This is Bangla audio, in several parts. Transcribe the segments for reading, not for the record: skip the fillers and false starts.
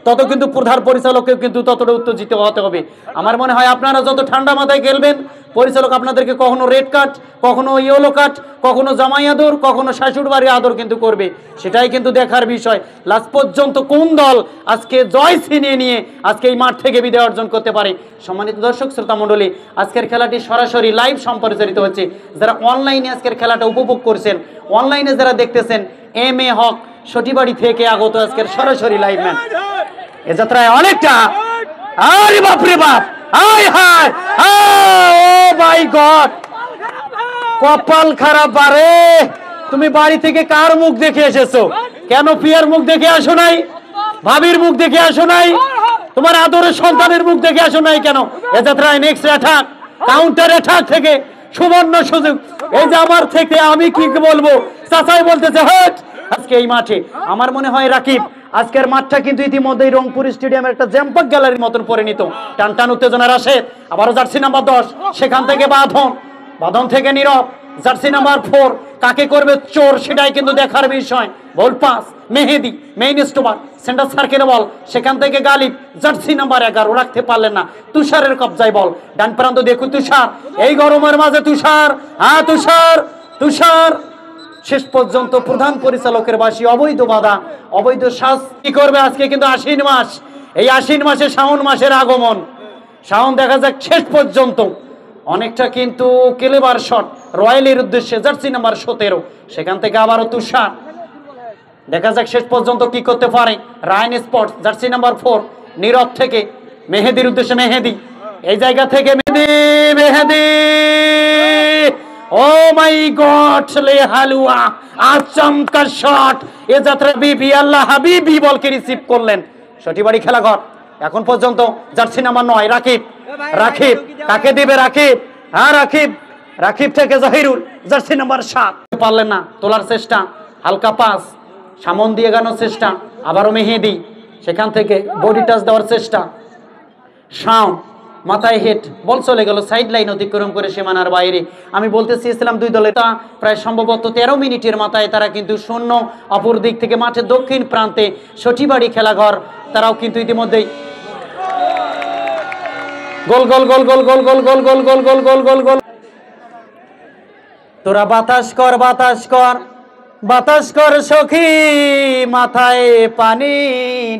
তত কিন্তু প্রধান পরিচালককে কিন্তু ততটা উত্তেজিত হতে হবে। আমার মনে হয় আপনারা যত ঠান্ডা মাথায় খেলবেন, পরিচালক আপনাদেরকে কখনো রেড কার্ড, কখনো ইয়েলো কার্ড, কখনো জামাই আদর, কখনো শাশুড় বাড়ি আদর কিন্তু করবে, সেটাই কিন্তু দেখার বিষয়। লাস্ট পর্যন্ত কোন দল আজকে জয় ছিনিয়ে নিয়ে আজকে এই মাঠ থেকে বিদায় অর্জন করতে পারে। সম্মানিত দর্শক শ্রোতা মণ্ডলী, আজকের খেলাটি সরাসরি লাইভ সম্প্রচারিত হচ্ছে। যারা অনলাইনে আজকের খেলাটা উপভোগ করছেন, অনলাইনে যারা দেখতেছেন, এম এ হক সটিবাড়ি থেকে আগত আজকের সরাসরি লাইভ ম্যান। এ যাত্রায় অনেকটা, আরে বাপ রে বাপ, হায় হায়, ও মাই গড, কপাল খারাপ। বারে তুমি বাড়ি থেকে কার মুখ দেখে এসেছো? কেন পিয়ার মুখ দেখে আসো নাই? ভাবির মুখ দেখে আসো নাই? তোমার আদরের সন্তানের মুখ দেখে আসো নাই কেন? এ যাত্রায় নেক্সট অ্যাটাক, কাউন্টার অ্যাটাক থেকে সুবর্ণ সুযোগ। এই যে আমার থেকে আমি কি বলবো, চাচাই বলতেছে হট। আজকে এই মাঠে আমার মনে হয় রাকিব, আজকের মাঠটা কিন্তু ইতিমধ্যেই রংপুর স্টেডিয়ামের একটা জ্যাম্পাক গ্যালারির মতন পরিণত। টান টান উত্তেজনার আসে। আবারও জার্সি নাম্বার 10, সেখান থেকে বাঁধন থেকে নীরব, জার্সি নাম্বার 4 কাকে করবে চোর সেটাই কিন্তু দেখার বিষয়। বল পাস মেহেদি, মেইন স্টোভার, সেন্টার সার্কেলে বল, সেখান থেকে গালিব, জার্সি নাম্বার 11 রাখতে পারলেন না। তুষারের কবজায় বল, ডান প্রান্ত দেখুন তুষার, এই গরমের মাঝে তুষার, হ্যাঁ তুষার শেষ পর্যন্ত প্রধান পরিচালকের বাসী অবৈধ বাধা, অবৈধ শাস্তি করবে। আজকে কিন্তু আশ্বিন মাস, এই আশ্বিন মাসে শ্রাবণ মাসের আগমন। শ্রাবণ দেখা যাক শেষ পর্যন্ত অনেকটা কিন্তু কেলেবার শট রয়্যালের উদ্দেশ্যে, জার্সি নাম্বার 17, সেখান থেকে আবারও তুষার। দেখা যাক শেষ পর্যন্ত কি করতে পারে। রায়ন স্পোর্টস, জার্সি নাম্বার 4, নীরব থেকে মেহেদির উদ্দেশ্যে, মেহেদি এই জায়গা থেকে মেহেদি, ও মাই গড, লে হালুয়া, আচমকা শট। এ যাত্রা বিবি আল্লাহ হাবিবি বলকে রিসিভ করলেন। সটিবাড়ি খেলাঘর এখন পর্যন্ত জার্সি নাম্বার 9 রাকিব কাকে দিবে? হ্যাঁ রাকিব থেকে জহিরুল, জার্সি নাম্বার 7 পারলেন না, তোলার চেষ্টা, হালকা পাস, সামন দিয়ে গানোর চেষ্টা, আবারও মেহেদি, সেখান থেকে বডি টাচ দেওয়ার চেষ্টা, শাওন মাথায় হেড, বল চলে গেল সাইড লাইন অতিক্রম করে সীমানার বাইরে। আমি বলতে চেয়েছিলাম দুই দলের প্রায় সম্ভবত 13 মিনিটের মাথায় তারা কিন্তু শূন্য। অপর দিক থেকে মাঠের দক্ষিণ প্রান্তে সটিবাড়ি খেলাঘর, তারাও কিন্তু ইতিমধ্যেই গোল গোল গোল গোল গোল গোল গোল গোল গোল গোল গোল গোল গোল। তোরা বাতাস কর সখী, মাথায় পানি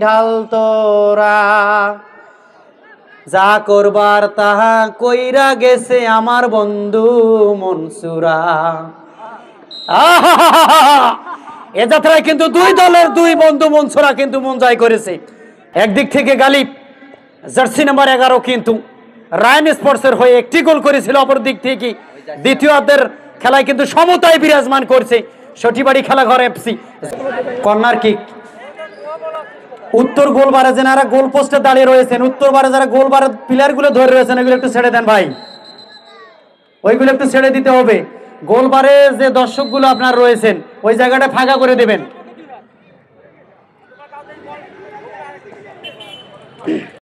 ঢাল তোরা, যা করবার তাহা কইরা গেছে আমার বন্ধু মনসুরা। এ যাত্রায় কিন্তু দুই দলের দুই বন্ধু মনসুরা কিন্তু মন জয় করেছে। একদিক থেকে গালিব, জার্সি নাম্বার 11 কিন্তু রায়ন স্পোর্টসের হয়ে একটি গোল করেছিল। অপর দিক থেকে দ্বিতীয়ার্ধের খেলায় কিন্তু সমতায় বিরাজমান করছে সটিবাড়ি খেলাঘর এফসি। কর্নার কিক, উত্তর গোলবারে যারা গোল পোস্টে দাঁড়িয়ে রয়েছেন, উত্তরবারে যারা গোলবারে প্লেয়ার গুলো ধরে রয়েছেন, এগুলো একটু ছেড়ে দেন ভাই, ওইগুলো একটু ছেড়ে দিতে হবে। গোলবারে যে দর্শকগুলো আপনার রয়েছেন ওই জায়গাটা ফাঁকা করে দেবেন।